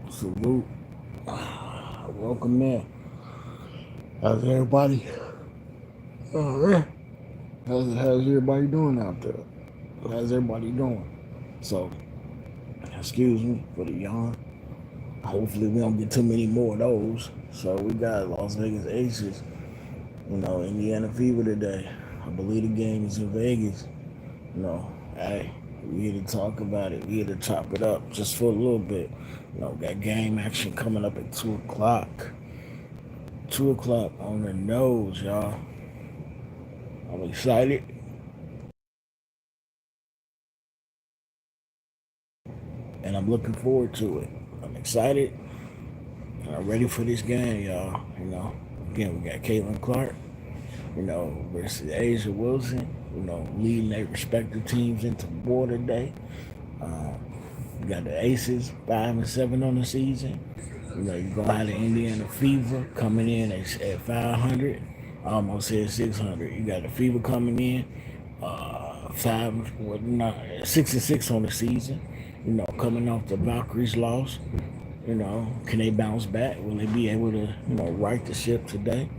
Salute. Welcome in. How's everybody? Uh, how's everybody doing out there? How's everybody doing? So, excuse me for the yawn. Hopefully, we don't get too many more of those. So, we got Las Vegas Aces, Indiana Fever today. I believe the game is in Vegas. Hey, we here to talk about it. We here to chop it up just for a little bit. Got game action coming up at 2 o'clock. 2 o'clock on the nose, y'all. I'm excited, and I'm looking forward to it. I'm excited, and I'm ready for this game, y'all. Again, we got Caitlin Clark, versus Asia Wilson, leading their respective teams into war today. Um, we got the Aces, 5-7 on the season. You're going to have the Indiana Fever coming in at 500. I almost said 600. You got the Fever coming in, 6-6 on the season. Coming off the Valkyries loss. Can they bounce back? Will they be able to, right the ship today?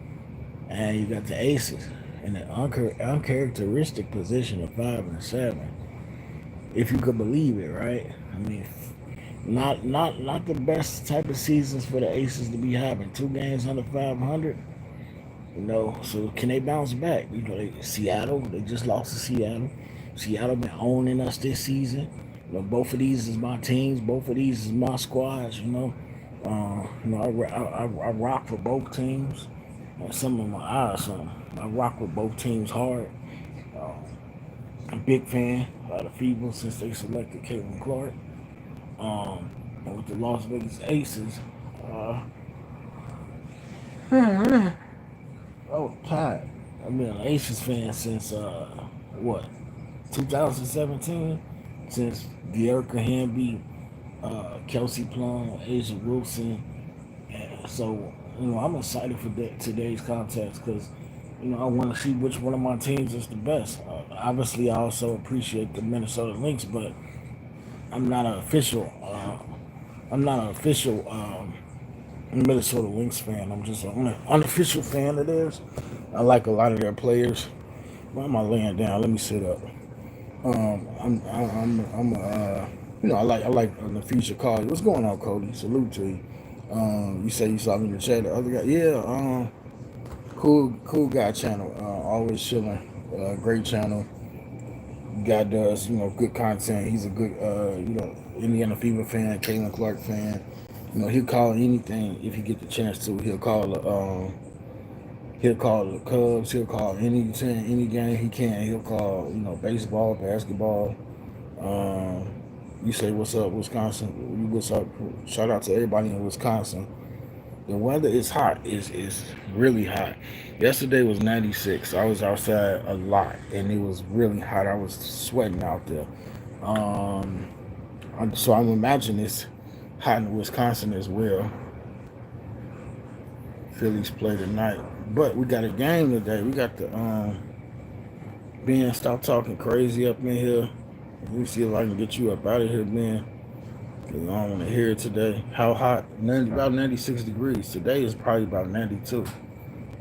And you got the Aces in an uncharacteristic position of 5-7, if you could believe it, right? I mean, not the best type of seasons for the Aces to be having. 2 games under 500. So can they bounce back? Seattle, they just lost to Seattle. Seattle been owning us this season. Both of these is my teams. Both of these is my squads. I rock for both teams. Some of my eyes on. I rock with both teams hard. Uh, I'm a big fan of the Fever since they selected Caitlin Clark. And with the Las Vegas Aces, uh, oh, tired. I've been an Aces fan since what 2017, since Dearica Hamby, Kelsey Plum, Asia Wilson. And so I'm excited for today's contest because I want to see which one of my teams is the best. Obviously, I also appreciate the Minnesota Lynx, but I'm not an official. I'm not an official Minnesota Lynx fan. I'm just an unofficial fan of theirs. I like a lot of their players. Why am I laying down? Let me sit up. I like the future Cody. What's going on, Cody? Salute to you. You say you saw me in the chat. The other guy, yeah. Cool guy channel. Always chilling. Great channel. Guy does good content. He's a good Indiana Fever fan, Caitlin Clark fan. He'll call anything if he get the chance to. He'll call the Cubs. He'll call any team, any game he can. He'll call baseball, basketball. You say what's up, Wisconsin? What's up? Shout out to everybody in Wisconsin. The weather is hot. Is really hot. Yesterday was 96. I was outside a lot, and it was really hot. I was sweating out there. So I'm imagining it's hot in Wisconsin as well. Phillies play tonight, but we got a game today. We got the Ben. Stop talking crazy up in here. Let me see if I can get you up out of here, Ben. Cause I don't want to hear it today. How hot? About 96 degrees. Today is probably about 92.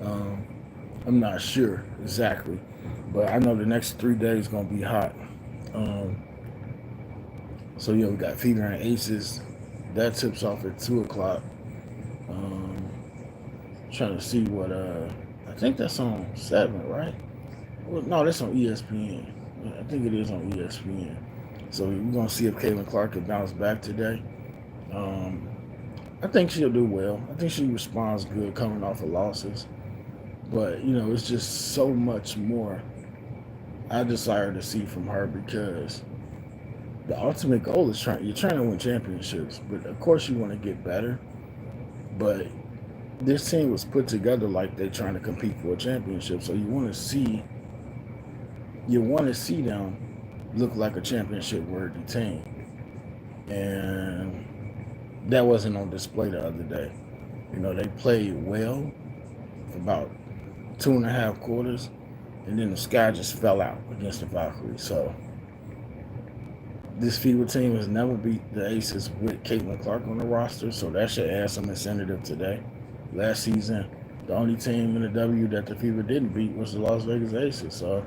Um, I'm not sure exactly, but I know the next 3 days gonna be hot. Um, so yeah, we got Fever and Aces. That tips off at 2 o'clock. Um, Trying to see what I think that's on 7, right? Well, no, that's on ESPN. I think it is on ESPN. So we're gonna see if Caitlin Clark can bounce back today. Um, I think she'll do well. I think she responds good coming off of losses. But it's just so much more I desire to see from her because the ultimate goal is you're trying to win championships, but of course you want to get better. But this team was put together like they're trying to compete for a championship. So you want to see them look like a championship worthy team. And that wasn't on display the other day. They played well for about 2.5 quarters, and then the sky just fell out against the Valkyries. So This FIBA team has never beat the Aces with Caitlin Clark on the roster, so that should add some incentive today. Last season, the only team in the W that the FIBA didn't beat was the Las Vegas Aces. So,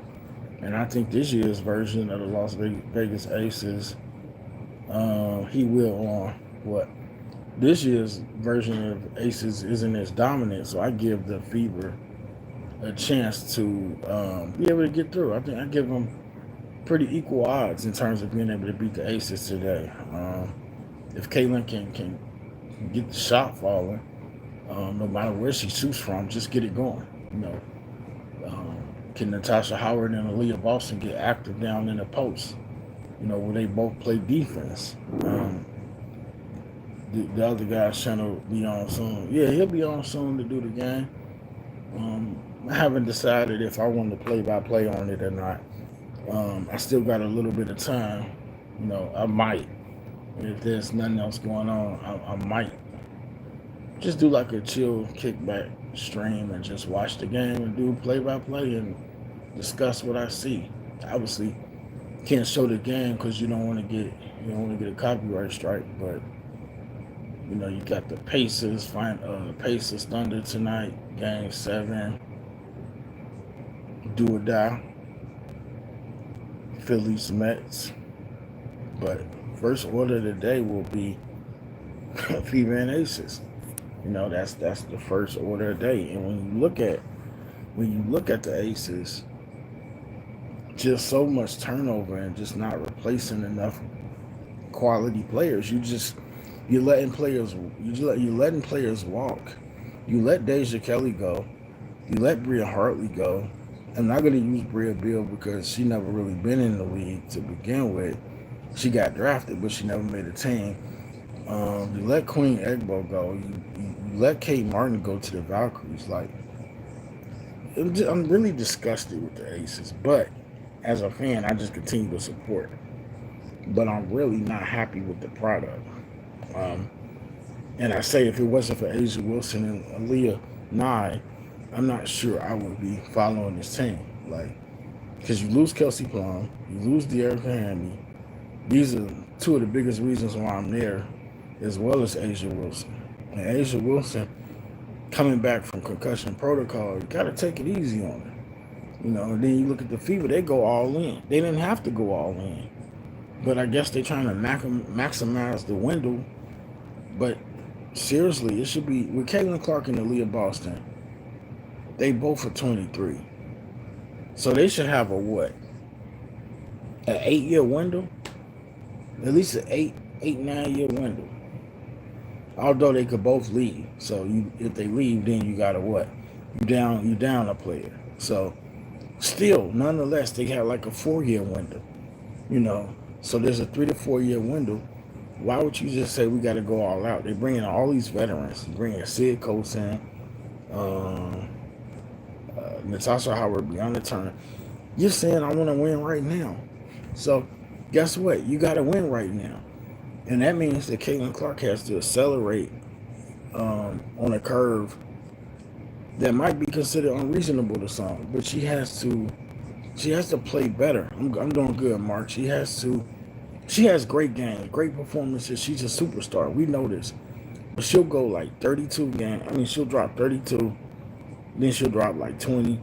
and I think this year's version of the Las Vegas Aces, he will on what this year's version of Aces isn't as dominant. So I give the FIBA a chance to be able to get through. I think I give them pretty equal odds in terms of being able to beat the Aces today. If Caitlin can get the shot falling, no matter where she shoots from, just get it going. Can Natasha Howard and Aaliyah Boston get active down in the post? Where they both play defense. The other guy's trying to be on soon. Yeah, he'll be on soon to do the game. I haven't decided if I want to play-by-play on it or not. I still got a little bit of time. I might. If there's nothing else going on, I might just do like a chill kickback stream and just watch the game and do play-by-play and discuss what I see. Obviously, can't show the game because you don't want to get a copyright strike. But you got the Pacers Pacers Thunder tonight, Game 7. Do or die. Phillies Mets. But first order of the day will be FIBA and ACES. That's the first order of the day. And when you look at the ACES, just so much turnover and just not replacing enough quality players. You're letting players walk. You let Deja Kelly go. You let Bria Hartley go. I'm not going to use Bria Beal because she never really been in the league to begin with. She got drafted, but she never made a team. You let Queen Egbo go. You let Kate Martin go to the Valkyries. Like, I'm really disgusted with the Aces, but as a fan, I just continue to support. But I'm really not happy with the product. And I say if it wasn't for Asia Wilson and Aaliyah Nye, I'm not sure I would be following this team. Like, because you lose Kelsey Plum, you lose De'Erica Hamby. These are two of the biggest reasons why I'm there, as well as Asia Wilson. And Asia Wilson, coming back from concussion protocol, you got to take it easy on her. And then you look at the FIBA, they go all in. They didn't have to go all in. But I guess they're trying to maximize the window. But seriously, it should be, with Caitlin Clark and Aaliyah Boston, they both are 23. So they should have an 8-year window? At least an 9-year window. Although they could both leave. So if they leave, then you got to You down a player. So still, nonetheless, they had like a 4-year window. So there's a 3 to 4 year window. Why would you just say we got to go all out? They're bringing all these veterans. They're bringing Sid Coates in, Natasha Howard, Breonna Turner. You're saying I want to win right now. So guess what? You got to win right now. And that means that Caitlin Clark has to accelerate on a curve that might be considered unreasonable to some. But she has to play better. I'm doing good, Mark. She has great games, great performances. She's a superstar. We know this. But she'll go like 32 games. I mean, she'll drop 32. Then she'll drop like 20.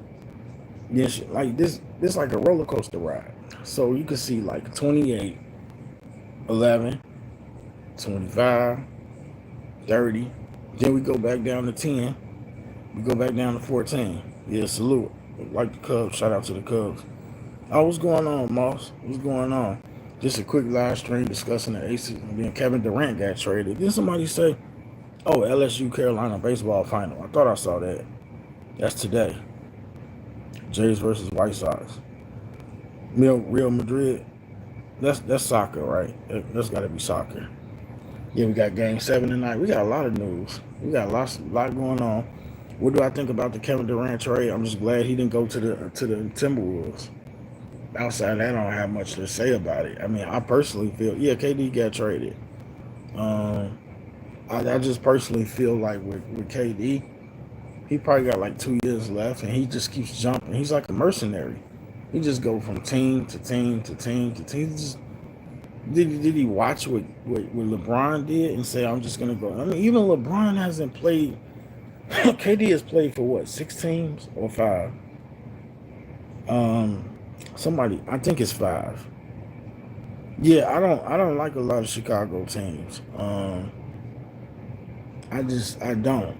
Then like this like a roller coaster ride. So you can see like 28, 11, 25, 30. Then we go back down to 10. We go back down to 14. Yeah, salute. Like the Cubs. Shout out to the Cubs. Oh, what's going on, Moss? What's going on? Just a quick live stream discussing the Aces. And then Kevin Durant got traded. Did somebody say, oh, LSU Carolina baseball final? I thought I saw that. That's today. Jays versus White Sox. Real Madrid. That's soccer, right? That's got to be soccer. Yeah, we got Game 7 tonight. We got a lot of news. We got a lot going on. What do I think about the Kevin Durant trade? I'm just glad he didn't go to the Timberwolves. Outside that, I don't have much to say about it. I mean, I personally feel, KD got traded. I just personally feel like with KD, he probably got like 2 years left, and he just keeps jumping. He's like a mercenary. He just go from team to team to team to team. Did he watch what LeBron did and say, I'm just gonna go? I mean, even LeBron hasn't played. KD has played for what, 6 teams or 5? Um, somebody, I think it's 5. Yeah, I don't like a lot of Chicago teams. I don't.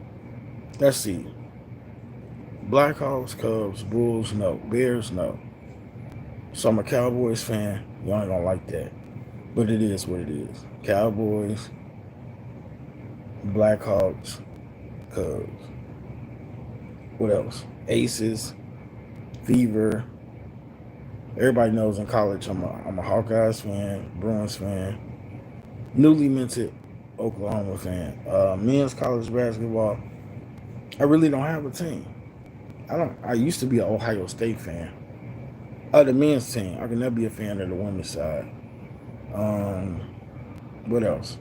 Let's see. Blackhawks, Cubs, Bulls, no. Bears, no. So I'm a Cowboys fan. Y'all ain't gonna like that. But it is what it is. Cowboys, Blackhawks, Cubs. What else? ACES, Fever. Everybody knows in college I'm a Hawkeyes fan, Bruins fan, newly minted Oklahoma fan. Men's college basketball, I really don't have a team. I used to be an Ohio State fan. The men's team. I can never be a fan of the women's side. Um, what else?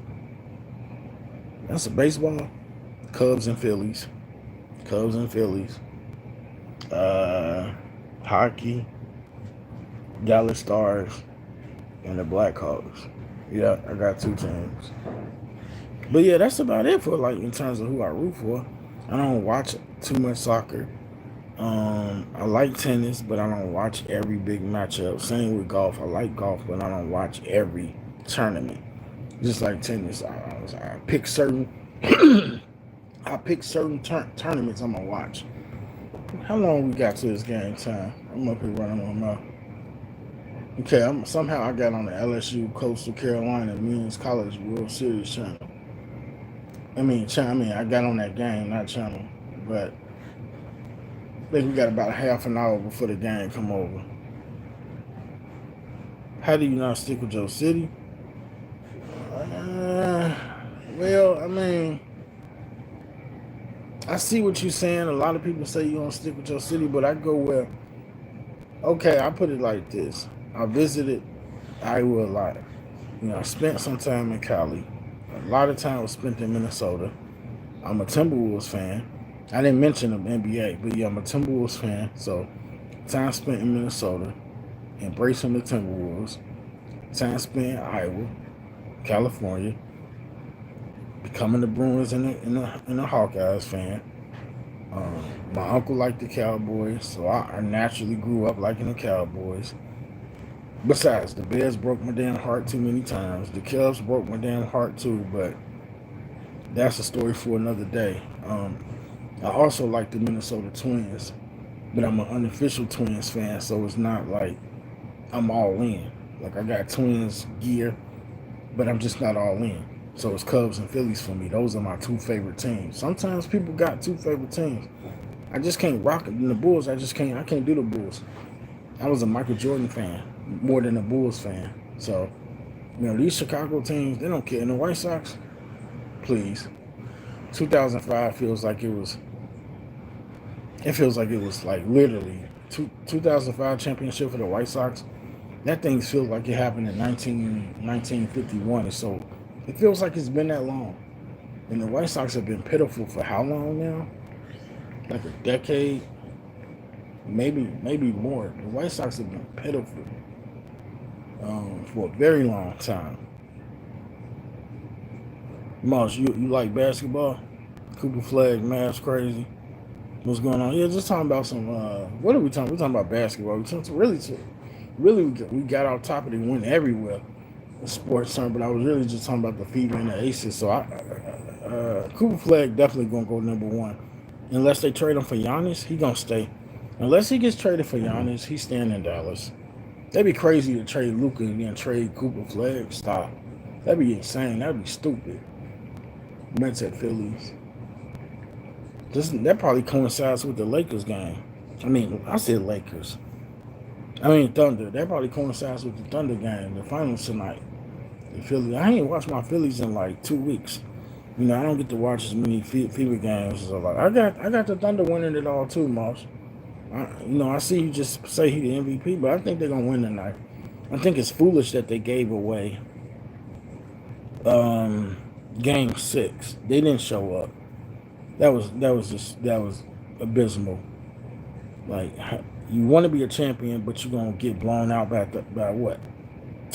That's a baseball. Cubs and Phillies. Cubs and Phillies. Hockey. Dallas Stars and the Blackhawks. Yeah, I got 2 teams. But yeah, that's about it for in terms of who I root for. I don't watch too much soccer. I like tennis, but I don't watch every big matchup. Same with golf. I like golf, but I don't watch every tournament. Just like tennis, I pick certain tournaments I'm gonna watch. How long we got to this game time? I'm up here running my mouth. Okay, somehow I got on the LSU Coastal Carolina Men's College World Series channel. I got on that game, not channel, but I think we got about half an hour before the game come over. How do you not stick with your city? Well, I see what you're saying. A lot of people say you don't stick with your city, but I go where. Okay, I put it like this. I visited Iowa a lot. I spent some time in Cali. A lot of time was spent in Minnesota. I'm a Timberwolves fan. I didn't mention the NBA, but yeah, I'm a Timberwolves fan. So, time spent in Minnesota, embracing the Timberwolves. Time spent in Iowa, California, becoming the Bruins and the Hawkeyes fan. My uncle liked the Cowboys, so I naturally grew up liking the Cowboys. Besides, the Bears broke my damn heart too many times. The Cubs broke my damn heart too, but that's a story for another day. I also like the Minnesota Twins, but I'm an unofficial Twins fan, so it's not like I'm all in. Like I got Twins gear, but I'm just not all in. So it's Cubs and Phillies for me. Those are my 2 favorite teams. Sometimes people got 2 favorite teams. I just can't rock it. In the Bulls, I can't do the Bulls. I was a Michael Jordan fan more than a Bulls fan. So, these Chicago teams, they don't care. And the White Sox, please. 2005 feels like it was like literally 2005 championship for the White Sox. That thing feels like it happened in 1951 or so. It feels like it's been that long. And the White Sox have been pitiful for how long now? Like a decade? Maybe more. The White Sox have been pitiful for a very long time. Moss, you like basketball? Cooper Flag, Mavs crazy. What's going on? Yeah, just talking about some. What are we talking? We're talking about basketball. We got off topic and went everywhere. The sports term, but I was really just talking about the fever and the ACES. So Cooper Flag definitely gonna go number 1, unless they trade him for Giannis. He gonna stay. Unless he gets traded for Giannis, he's staying in Dallas. That'd be crazy to trade Luka and then trade Cooper Flag. Stop. That'd be insane. That'd be stupid. Mets at Phillies. That probably coincides with the Lakers game. I said Lakers. Thunder. That probably coincides with the Thunder game, the finals tonight. The Phillies. I ain't watched my Phillies in like 2 weeks. I don't get to watch as many fever games as I got the Thunder winning it all too, Moss. I see you just say he the MVP, but I think they're gonna win tonight. I think it's foolish that they gave away Game 6. They didn't show up. That was abysmal. Like, you want to be a champion, but you're gonna get blown out by what?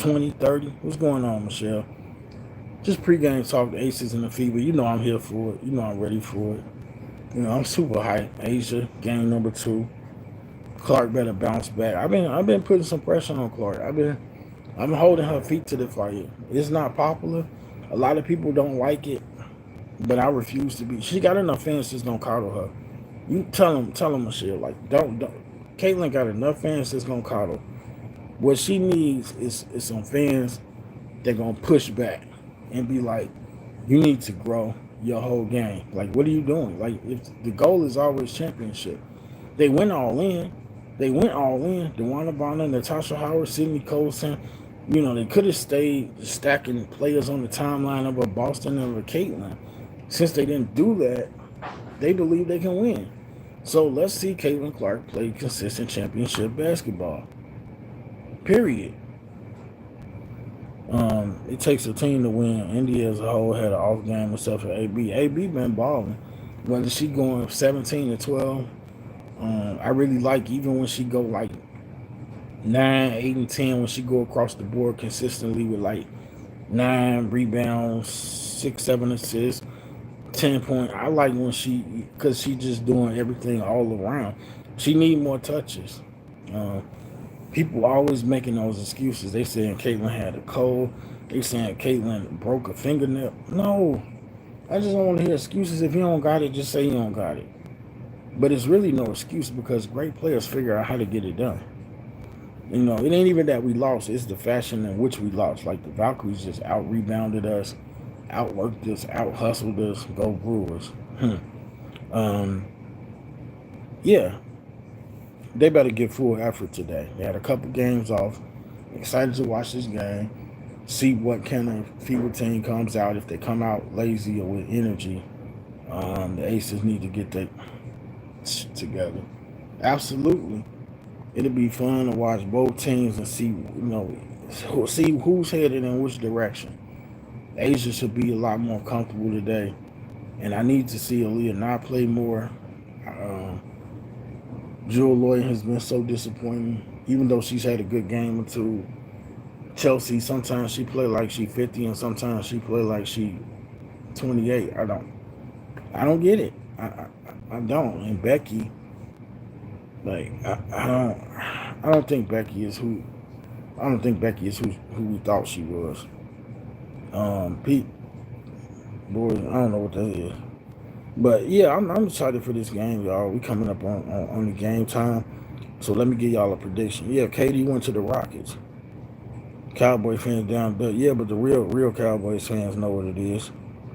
20, 30. What's going on, Michelle? Just pregame talk, the Aces and the Fever. You know I'm here for it. You know I'm ready for it. You know I'm super hyped. Asia, game number 2. Clark better bounce back. I've been putting some pressure on Clark. I'm holding her feet to the fire. It's not popular. A lot of people don't like it, but I refuse to be. She got enough fans that's gonna coddle her. You tell them, Michelle, like don't. Caitlyn got enough fans that's gonna coddle. What she needs is some fans that gonna push back and be like, you need to grow your whole game. Like, what are you doing? Like, if the goal is always championship, they went all in. They went all in. DeWanna Bonner, Natasha Howard, Sydney Colson. You know, they could have stayed stacking players on the timeline of a Boston and a Caitlyn. Since they didn't do that, they believe they can win. So let's see Caitlin Clark play consistent championship basketball. Period. It takes a team to win. India as a whole had an off game except for AB. AB been balling. Whether she going 17 to 12, I really like even when she go like 9, 8, and 10 when she go across the board consistently with like 9 rebounds, 6, 7 assists, 10 points. I like when because she just doing everything all around. She need more touches. People always making those excuses. They saying Caitlyn had a cold. They saying Caitlyn broke a fingernail. No, I just don't want to hear excuses. If you don't got it, just say you don't got it. But it's really no excuse because great players figure out how to get it done. You know, it ain't even that we lost. It's the fashion in which we lost. Like the Valkyries just out-rebounded us, outworked us, out-hustled us. Go Brewers. Yeah. They better give full effort today. They had a couple games off. Excited to watch this game. See what kind of Fever team comes out. If they come out lazy or with energy, the Aces need to get that together. Absolutely. It'll be fun to watch both teams and see, see who's headed in which direction. Asia should be a lot more comfortable today. And I need to see Aaliyah not play more. Jewel Lloyd has been so disappointing, even though she's had a good game or two. Chelsea, sometimes she play like she 50 and sometimes she play like she 28. I don't get it. I don't. And Becky, like I don't think Becky is who we thought she was. Pete, boy, I don't know what that is. But yeah, I'm excited for this game, y'all. We coming up on the game time. So let me give y'all a prediction. Yeah, KD went to the Rockets. Cowboy fans down, but yeah, but the real Cowboys fans know what it is.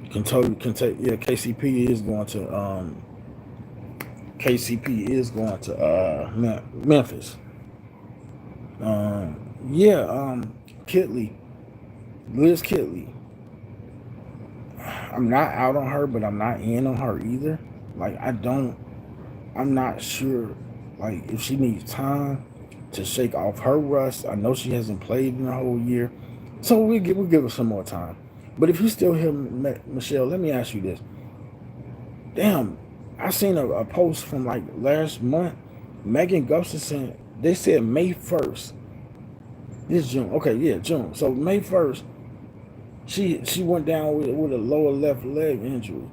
KCP is going to Memphis. Liz Kitley. I'm not out on her, but I'm not in on her either. Like I'm not sure like if she needs time to shake off her rust. I know she hasn't played in a whole year. So we'll give her some more time. But if you're still here, Michelle, let me ask you this. Damn, I seen a post from like last month. Megan Gustafson, they said May 1st. This June. Okay, yeah, June. So May 1st, she went down with a lower left leg injury.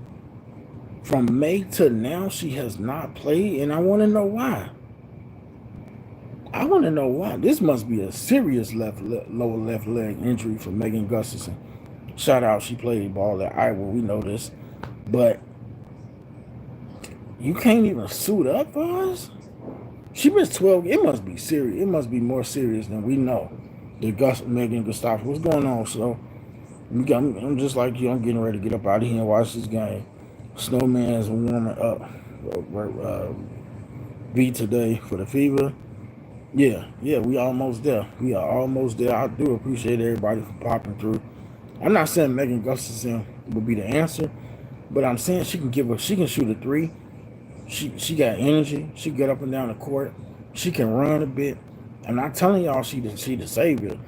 From May to now, she has not played, and I want to know why. This must be a serious lower left leg injury for Megan Gustafson. Shout out, she played ball at Iowa. We know this, but you can't even suit up for us. She missed 12. It must be serious. It must be more serious than we know. Megan Gustafson, what's going on? So I'm just like you. I'm getting ready to get up out of here and watch this game. Snowman's warming up. B today for the Fever. Yeah, we almost there. We are almost there. I do appreciate everybody for popping through. I'm not saying Megan Gustafson will be the answer, but I'm saying she can shoot a 3. She got energy. She get up and down the court. She can run a bit. I'm not telling y'all she the savior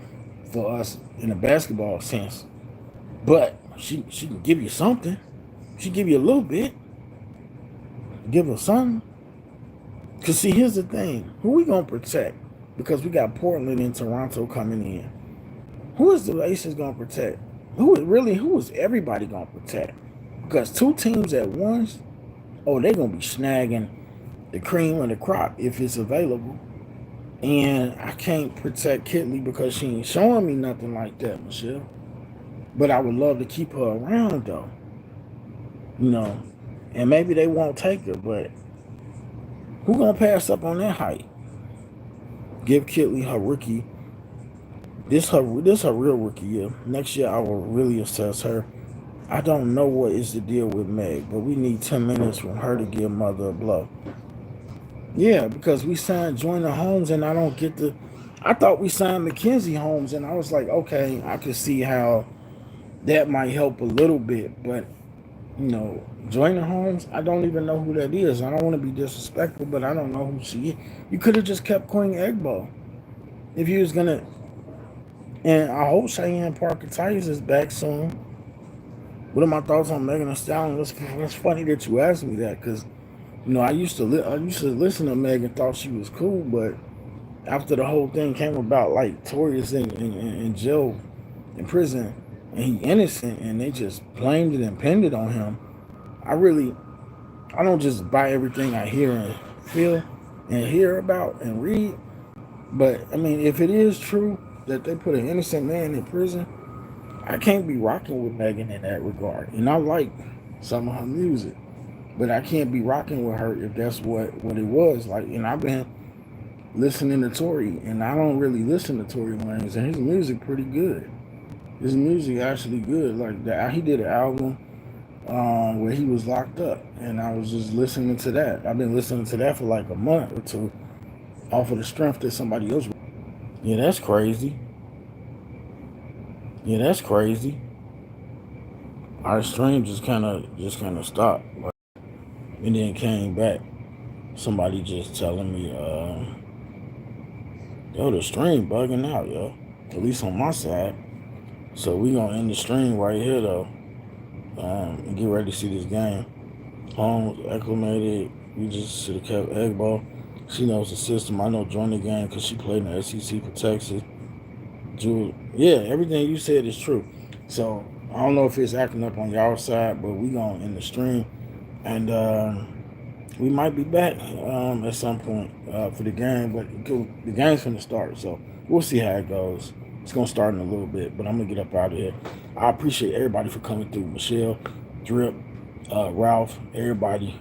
for us in a basketball sense, but she can give you something. She give you a little bit. Give her something. Because, see, here's the thing. Who we going to protect? Because we got Portland and Toronto coming in. Who is the ACES gonna protect? Who is everybody gonna protect? Because two teams at once, oh, they're gonna be snagging the cream of the crop if it's available. And I can't protect Kitley because she ain't showing me nothing like that, Michelle. But I would love to keep her around though. You know. And maybe they won't take her, but who gonna pass up on that height? Give Kitley her rookie. This her real rookie year. Next year I will really assess her. I don't know what is the deal with Meg, but we need 10 minutes from her to give Mother a blow. Yeah, because we signed Joyner Holmes and I don't get the... I thought we signed Mackenzie Holmes and I was like, okay, I could see how that might help a little bit, but you know, Joyner Holmes, I don't even know who that is. I don't want to be disrespectful, but I don't know who she is. You could have just kept Queen Egbo if you was gonna. And I hope Cheyenne Parker Tice is back soon. What are my thoughts on Megan Thee Stallion? It's funny that you asked me that because you know I used to listen to Megan, thought she was cool, but after the whole thing came about, like Tori's in jail, in prison, and he innocent, and they just blamed it and pinned it on him. I don't just buy everything I hear and feel and hear about and read. But I mean, if it is true that they put an innocent man in prison, I can't be rocking with Megan in that regard. And I like some of her music, but I can't be rocking with her if that's what it was like. And I've been listening to Tory, and I don't really listen to Tory Lanez, and his music pretty good. His music actually good. Like that, he did an album where he was locked up, and I was just listening to that. I've been listening to that for like a month or two, off of the strength that somebody else. Yeah, that's crazy. Yeah, that's crazy. Our stream just kind of stopped, like, and then came back. Somebody just telling me, yo, the stream bugging out, yo. At least on my side. So we gonna end the stream right here though, and get ready to see this game. Holmes acclimated. We just should have kept Egbo. She knows the system. I know join the game because she played in the SEC for Texas. Jewel, yeah, everything you said is true. So I don't know if it's acting up on y'all side, but we gonna end the stream, and we might be back at some point for the game. But the game's from the start, so we'll see how it goes. It's gonna start in a little bit, but I'm gonna get up out of here. I appreciate everybody for coming through. Michelle, Drip, Ralph, everybody,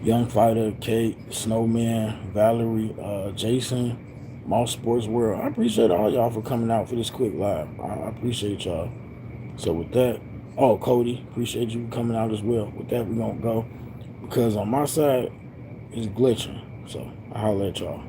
Young Fighter, Kate, Snowman, Valerie, Jason, Moss Sports World. I appreciate all y'all for coming out for this quick live. I appreciate y'all. So with that, Cody, appreciate you coming out as well. With that, we're gonna go because on my side it's glitching. So I'll holler at y'all.